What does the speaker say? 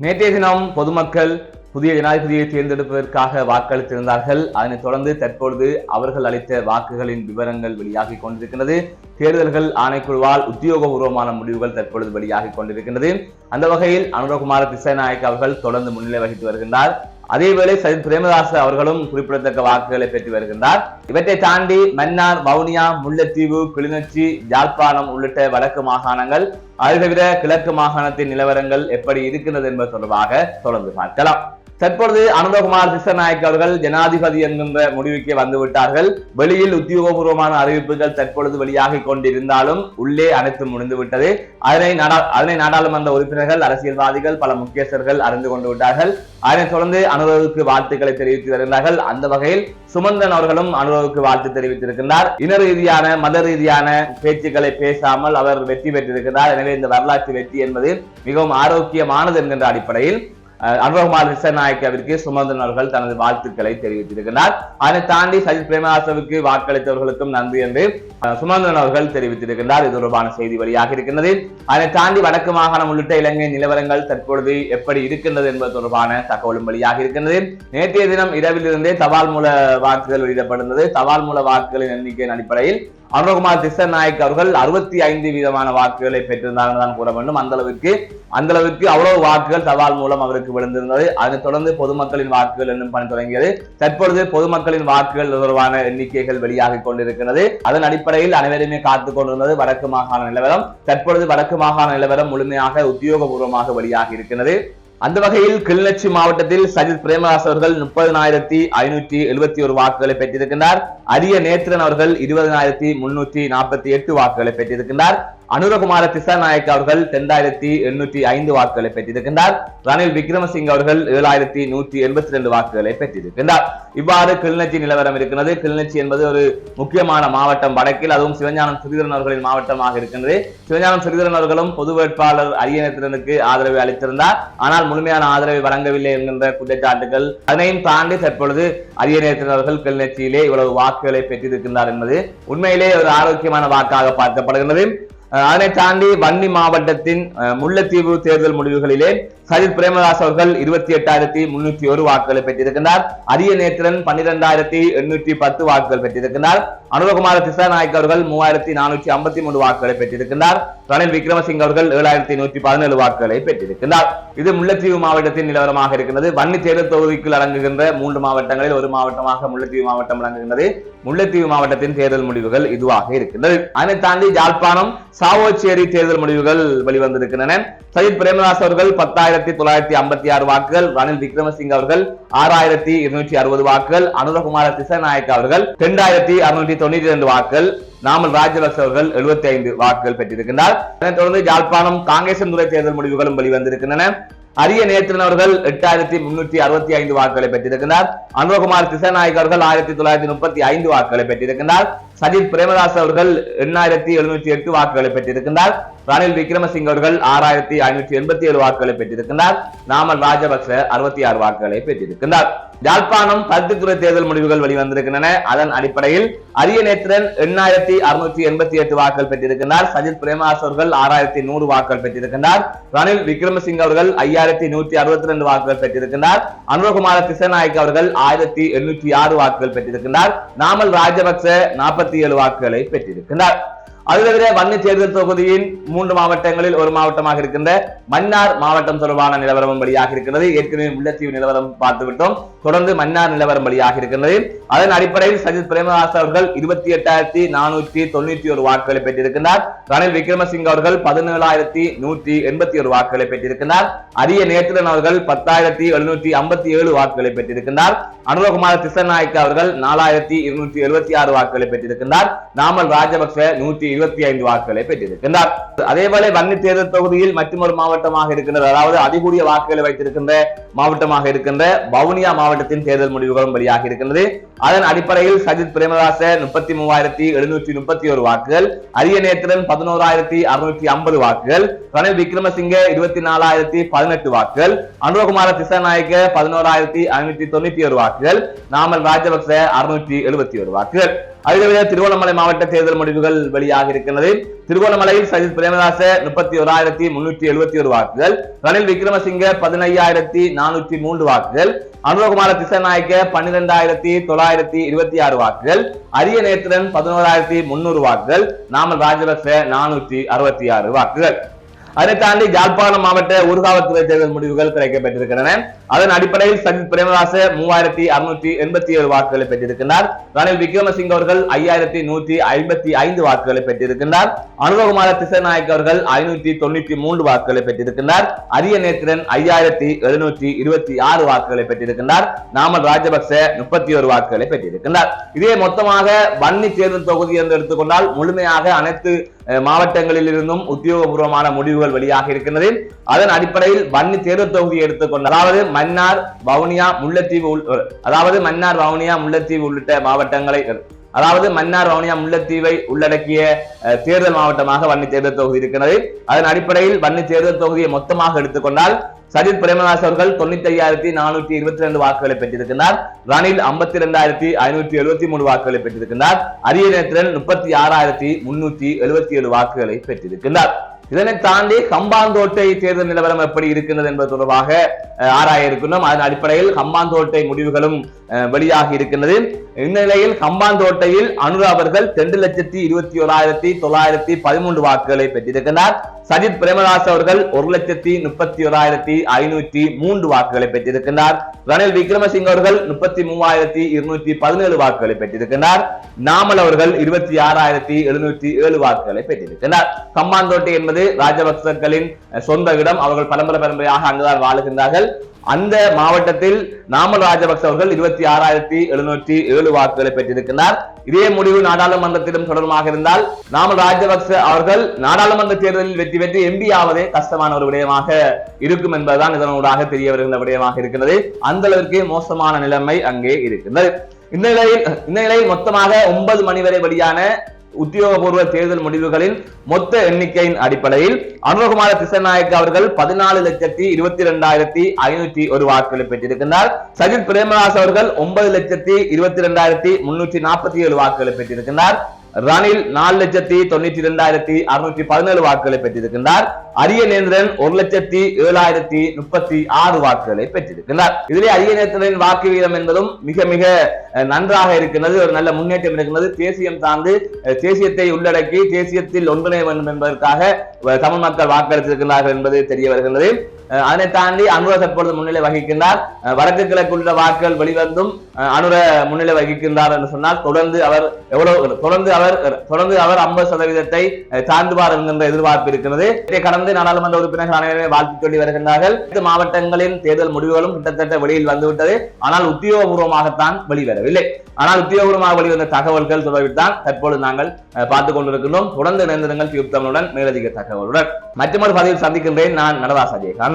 நேற்றைய தினம் பொதுமக்கள் புதிய ஜனாதிபதியை தேர்ந்தெடுப்பதற்காக வாக்களித்திருந்தார்கள். அதனைத் தொடர்ந்து தற்பொழுது அவர்கள் அளித்த வாக்குகளின் விவரங்கள் வெளியாகிக் கொண்டிருக்கிறது. தேர்தல்கள் ஆணைக்குழுவால் உத்தியோகபூர்வமான முடிவுகள் தற்பொழுது வெளியாகிக் கொண்டிருக்கின்றது. அந்த வகையில் அனுரகுமார திசாநாயக்க அவர்கள் தொடர்ந்து முன்னிலை வகித்து வருகின்றார். அதேவேளை சஜித் பிரேமதாச அவர்களும் குறிப்பிடத்தக்க வாக்குகளை பெற்று வருகின்றார். இவற்றை தாண்டி மன்னார், வவுனியா, முல்லைத்தீவு, கிளிநொச்சி, யாழ்ப்பாணம் உள்ளிட்ட வடக்கு மாகாணங்கள், அதை தவிர கிழக்கு மாகாணத்தின் நிலவரங்கள் எப்படி இருக்கின்றது என்பது தொடர்பாக தொடர்ந்து பார்க்கலாம். தற்பொழுது அனுரகுமார் திசாநாயக்க அவர்கள் ஜனாதிபதி என்கின்ற முடிவுக்கு வந்துவிட்டார்கள். வெளியில் உத்தியோகபூர்வமான அறிவிப்புகள் தற்பொழுது வெளியாகிக் கொண்டிருந்தாலும் உள்ளே அனைத்தும் முடிந்துவிட்டது. அதனை நாடாளுமன்ற உறுப்பினர்கள், அரசியல்வாதிகள், பல முக்கியஸ்தர்கள் அறிந்து கொண்டு விட்டார்கள். அதனைத் தொடர்ந்து அனுரவுக்கு வாழ்த்துக்களை தெரிவித்து வருகிறார்கள். அந்த வகையில் சுமந்திரன் அவர்களும் அனுரவுக்கு வாழ்த்து தெரிவித்திருக்கின்றார். இன ரீதியான, மத ரீதியான பேச்சுக்களை பேசாமல் அவர் வெற்றி பெற்றிருக்கிறார். எனவே இந்த வரலாற்று வெற்றி என்பது மிகவும் ஆரோக்கியமானது என்கின்ற அடிப்படையில் அனுரகுமார் திசாநாயக்கவிற்கு சுமந்திரன் அவர்கள் தனது வாழ்த்துக்களை தெரிவித்திருக்கிறார். அதனை தாண்டி சஜித் பிரேமதாசவுக்கு வாக்களித்தவர்களுக்கும் நன்றி என்று சுமந்திரன் அவர்கள் தெரிவித்திருக்கிறார். இது தொடர்பான செய்தி வெளியாக இருக்கின்றது. அதனை தாண்டி வடக்கு மாகாணம் உள்ளிட்ட இலங்கை நிலவரங்கள் தற்பொழுது எப்படி இருக்கின்றது என்பது தொடர்பான தகவலும் வெளியாக இருக்கின்றது. நேற்றைய தினம் இரவிலிருந்தே தபால் மூல வாக்குகள் வெளியிடப்படுகிறது. தபால் மூல வாக்குகளின் எண்ணிக்கையின் அடிப்படையில் அனுரகுமார் திசாநாயக்க அவர்கள் 65% வாக்குகளை பெற்றிருந்தார்கள் தான் கூற வேண்டும். அந்த அளவுக்கு அவ்வளவு வாக்குகள் தபால் மூலம் அவருக்கு விழுந்திருந்தது. அதனைத் தொடர்ந்து பொதுமக்களின் வாக்குகள் என்னும் பணி தொடங்கியது. தற்பொழுது பொதுமக்களின் வாக்குகள் தொடர்பான எண்ணிக்கைகள் வெளியாகிக் கொண்டிருக்கிறது. அதன் அடிப்படையில் அனைவருமே காத்துக் கொண்டிருந்தது வடக்கு மாகாண நிலவரம். தற்பொழுது வடக்கு மாகாண நிலவரம் முழுமையாக உத்தியோகபூர்வமாக வெளியாகி இருக்கிறது. அந்த வகையில் கிளிநொச்சி மாவட்டத்தில் சஜித் பிரேமதாச அவர்கள் 30,571 வாக்குகளை பெற்றிருக்கின்றார். அரிய நேத்திரன் அவர்கள் 20,348 வாக்குகளை பெற்றிருக்கின்றார். அனுரகுமார திசாநாயக்க அவர்கள் 2,805 வாக்குகளை பெற்றிருக்கின்றார். ரணில் விக்ரமசிங்க அவர்கள் 7,182 வாக்குகளை பெற்றிருக்கின்றார். இவ்வாறு கிளிநொச்சி நிலவரம் இருக்கிறது. கிளிநொச்சி என்பது ஒரு முக்கியமான மாவட்டம் வடக்கில், அதுவும் சிவஞானம் ஸ்ரீதரன் அவர்களின் மாவட்டமாக இருக்கின்றது. சிவஞானம் ஸ்ரீதரன் அவர்களும் பொது வேட்பாளர் அரிய நேத்திரனுக்கு ஆதரவை அளித்திருந்தார். ஆனால் முழுமையான ஆதரவை வழங்கவில்லை என்கின்ற குற்றச்சாட்டுகள், அதனையும் தாண்டி தற்பொழுது அரிய நேத்திரன் அவர்கள் கிளிநொச்சியிலே இவ்வளவு வாக்குகளை பெற்றிருக்கின்றார் என்பது உண்மையிலே ஒரு ஆரோக்கியமான வாக்காக பார்க்கப்படுகின்றது. அதனை தாண்டி வன்னி மாவட்டத்தின் முல்லைத்தீவு தேர்தல் முடிவுகளிலே சஜித் பிரேமதாஸ் அவர்கள் 28,301 வாக்குகளை பெற்றிருக்கிறார். அரிய நேத்திரன் 12,810 வாக்குகள் பெற்றிருக்கிறார். அனுரகுமார திசாநாயக்க அவர்கள் 3,453 வாக்குகளை பெற்றிருக்கிறார். ரணில் விக்ரமசிங்க அவர்கள் 7,117 வாக்குகளை பெற்றிருக்கிறார். இது முல்லைத்தீவு மாவட்டத்தின் நிலவரமாக இருக்கிறது. வன்னி தேர்தல் தொகுதிக்குள் அடங்குகின்ற 3 மாவட்டங்களில் ஒரு மாவட்டமாக முல்லைத்தீவு மாவட்டம் அடங்குகின்றது. முல்லைத்தீவு மாவட்டத்தின் தேர்தல் முடிவுகள் இதுவாக இருக்கின்றது. அதனை தாண்டி யாழ்ப்பாணம் சாவோச்சேரி தேர்தல் முடிவுகள் வெளிவந்திருக்கின்றன. சஜித் பிரேமதாஸ் அவர்கள் 10,956 வாக்குகள், ரணில் விக்ரமசிங்க அவர்கள் 6,260 வாக்குகள், அனுரகுமார திசாநாயக்க அவர்கள் 2,692 வாக்குகள், நாமல் ராஜபக்ச அவர்கள் 75 வாக்குகள் பெற்றிருக்கிறார். அதனைத் தொடர்ந்து யாழ்ப்பாணம் காங்கேசன்துறை தேர்தல் முடிவுகளும் வெளிவந்திருக்கின்றன. அரிய நேத்திரன் அவர்கள் 8,365 வாக்குகளை பெற்றிருக்கிறார். அனுரகுமார் திசாநாயக்க அவர்கள் 1,935 வாக்குகளை பெற்றிருக்கிறார். சஜித் பிரேமதாஸ் அவர்கள் 8,708 வாக்குகளை பெற்றிருக்கிறார். ரணில் விக்ரமசிங்க அவர்கள் 6,587 வாக்குகளை பெற்றிருக்கிறார். நாமல் ராஜபக்ச 66 வாக்குகளை பெற்றிருக்கிறார். யாழ்ப்பாணம் பருத்தித்துறை தேர்தல் முடிவுகள் வெளிவந்திருக்கின்றன. அதன் அடிப்படையில் அரிய நேத்திரன் 8,688 வாக்குகள் பெற்றிருக்கிறார். சஜித் பிரேமதாஸ் அவர்கள் 6,100 வாக்குகள் பெற்றிருக்கிறார். ரணில் விக்ரமசிங்க அவர்கள் 5,162 வாக்குகள் பெற்றிருக்கிறார். அனுரகுமார திசாநாயக்க அவர்கள் 1,806 வாக்குகள் பெற்றிருக்கிறார். நாமல் ராஜபக்ச 47 வாக்குகளை பெற்றிருக்கிறார். அது தவிர வன்னி தேர்தல் தொகுதியின் 3 மாவட்டங்களில் ஒரு மாவட்டமாக இருக்கின்ற மன்னார் மாவட்டம் தொடர்பான நிலவரம் வெளியாக இருக்கிறது. ஏற்கனவே முல்லைத்தீவு நிலவரம் பார்த்துவிட்டோம். தொடர்ந்து மன்னார் நிலவரம் வெளியாக இருக்கின்றது. அதன் அடிப்படையில் சஜித் பிரேமதாஸ் அவர்கள் 28,491 வாக்குகளை பெற்றிருக்கிறார். ரணில் விக்ரமசிங்க அவர்கள் 17,181 வாக்குகளை பெற்றிருக்கிறார். அரிய நேத்திரன் அவர்கள் 10,757 வாக்குகளை பெற்றிருக்கிறார். அனுரகுமார திசாநாயக்க அவர்கள் 4,276 வாக்குகளை பெற்றிருக்கிறார். நாமல் ராஜபக்ச 125 வாக்குகளை பெற்றிருக்கிறார். அதேவேளை வன்னி தேர்தல் தொகுதியில் மற்றொரு மாவட்டமாக இருக்கின்றது, அதாவது அதிகூடிய வாக்குகளை வைத்திருக்கின்ற மாவட்டமாக இருக்கின்ற வவுனியா மாவட்டத்தின் தேர்தல் முடிவுகளும் வெளியாக இருக்கின்றது. அதன் அடிப்படையில் சஜித் பிரேமதாச 33,731 வாக்குகள், அரிய நேத்திரன் 11,650 வாக்குகள், ரணில் விக்ரமசிங்க 24,018 வாக்குகள், அனுரகுமார திசாநாயக்க 11,591 வாக்குகள், நாமல் ராஜபக்ச 671 வாக்குகள். அதில் திருகோணமலை மாவட்ட தேர்தல் முடிவுகள் வெளியாக இருக்கிறது. திருகோணமலையில் சஜித் பிரேமதாச 31,371 வாக்குகள், ரணில் விக்ரமசிங்க 15,403 வாக்குகள், அனுரகுமார திசாநாயக்க 12,926 வாக்குகள், அரிய நேத்திரன் 11,300 வாக்குகள், நாமல் ராஜபக்ச 466 வாக்குகள். அதை தாண்டி யாழ்ப்பாணம் மாவட்ட ஊர்காவல்துறை தேர்தல் முடிவுகள் கிடைக்கப்பட்டிருக்கின்றன. அதன் அடிப்படையில் சஜித் பிரேமதாச 3,687 வாக்குகளை பெற்றிருக்கிறார். ரணில் விக்ரமசிங்க அவர்கள் 5,155 வாக்குகளை பெற்றிருக்கிறார். அனுரகுமார திசாநாயக்க அவர்கள் 593 வாக்குகளை பெற்றிருக்கிறார். அரிய நேத்திரன் 5,726 வாக்குகளை பெற்றிருக்கிறார். நாமல் ராஜபக்ச 31 வாக்குகளை பெற்றிருக்கிறார். இதே மொத்தமாக வன்னி தேர்தல் தொகுதி என்று எடுத்துக்கொண்டால் முழுமையாக அனைத்து மாவட்டங்களில் இருந்தும் உத்தியோகபூர்வமான முடிவுகள் வெளியாக இருக்கிறது. அதன் அடிப்படையில் வன்னி தேர்தல் தொகுதியை எடுத்துக்கொண்ட அதாவது மன்னார் வவுனியா முல்லைத்தீவு உள்ளிட்ட மாவட்டங்களை அதாவது மன்னார் வவுனியா முல்லைத்தீவை உள்ளடக்கிய தேர்தல் மாவட்டமாக வன்னி தேர்தல் தொகுதி இருக்கிறது. அதன் அடிப்படையில் வன்னி தேர்தல் தொகுதியை மொத்தமாக எடுத்துக்கொண்டால் சஜித் பிரேமதாஸ் அவர்கள் 95,422 வாக்குகளை பெற்றிருக்கிறார். ரணில் 52,573 வாக்குகளை பெற்றிருக்கிறார். அரிய நேத்திரன் 36,377 வாக்குகளை பெற்றிருக்கிறார். இதனை தாண்டி ஹம்பாந்தோட்டை தேர்தல் நிலவரம் எப்படி இருக்கின்றது என்பது தொடர்பாக ஆராய இருக்கின்றோம். அதன் அடிப்படையில் ஹம்பாந்தோட்டை முடிவுகளும் வெளியாகி இருக்கின்றது. இந்த நிலையில் ஹம்பாந்தோட்டையில் அனுரா அவர்கள் 2,21,913 வாக்குகளை பெற்றிருக்கிறார். சஜித் பிரேமதாஸ் அவர்கள் 1,31,503 வாக்குகளை பெற்றிருக்கிறார். ரணில் விக்ரமசிங்க அவர்கள் 33,217 வாக்குகளை பெற்றிருக்கிறார். நாமல் அவர்கள் 26,707 வாக்குகளை பெற்றிருக்கிறார். ஹம்பாந்தோட்டை என்பது ராஜபக்சர்களின் சொந்த இடம். அவர்கள் பரம்பரையாக அங்குதான் வாழுகின்றார்கள். அந்த மாவட்டத்தில் நாமல் ராஜபக்ச அவர்கள் 26,707 வாக்குகளை பெற்றிருக்கிறார். இதே முடிவு நாடாளுமன்றத்திலும் தொடர்பாக இருந்தால் நாமல் ராஜபக்ச அவர்கள் நாடாளுமன்ற தேர்தலில் வெற்றி பெற்று எம்பி ஆவதே கஷ்டமான ஒரு விடயமாக இருக்கும் என்பதுதான் இதனூடாக தெரிய வருகின்ற விடயமாக இருக்கிறது. அந்த அளவிற்கு மோசமான நிலைமை அங்கே இருக்கின்றது. இந்த நிலையில் மொத்தமாக 9 மணி வரை வெளியான உத்தியோகபூர்வ தேர்தல் முடிவுகளின் மொத்த எண்ணிக்கையின் அடிப்படையில் அனுரகுமார திசாநாயக்க அவர்கள் 14,22,501 வாக்குகளை பெற்றிருக்கிறார். சஜித் பிரேமதாஸ் அவர்கள் 9,22,347 வாக்குகளை பெற்றிருக்கிறார். ரணில் 4,92,617 வாக்குகளை பெற்றிருக்கிறார். அரிய நேந்திரன் 1,07,036 வாக்குகளை பெற்றிருக்கிறார். இதிலே அரிய நேந்திரனின் வாக்கு வீதம் என்பதும் மிக மிக நன்றாக இருக்கிறது. ஒரு நல்ல முன்னேற்றம் இருக்கிறது. தேசியம் சார்ந்து தேசியத்தை உள்ளடக்கி தேசியத்தில் ஒன்றிணைய வேண்டும் என்பதற்காக தமிழ் மக்கள் வாக்களித்திருக்கிறார்கள் என்பது தெரிய வருகின்றது. அதனை தாண்டி அனுர தற்பொழுது முன்னிலை வகிக்கின்றார். வடக்கு கிழக்கு உள்ள வாக்குகள் வெளிவந்தும் அனுர முன்னிலை வகிக்கின்றார் என்று சொன்னால் தொடர்ந்து அவர் 50% தாண்டுவார் என்கின்ற எதிர்பார்ப்பு இருக்கிறது. இதை கடந்து நாடாளுமன்ற உறுப்பினர்கள் அனைவருமே வாழ்த்து சொல்லி வருகின்றார்கள். மாவட்டங்களின் தேர்தல் முடிவுகளும் கிட்டத்தட்ட வெளியில் வந்துவிட்டது. ஆனால் உத்தியோகபூர்வமாகத்தான் வெளிவரவில்லை. ஆனால் உத்தியோகபூர்வமாக வெளிவந்த தகவல்கள் தொடர்பில் தான் தற்போது நாங்கள் பார்த்துக் கொண்டிருக்கின்றோம். தொடர்ந்து இணைந்திருங்கள் டியூப் தமிழுடன் மேலதிக தகவலுடன். மற்றொரு பதிவில் சந்திக்கின்றேன். நான் நடராஜ் அஜயகாந்தன்.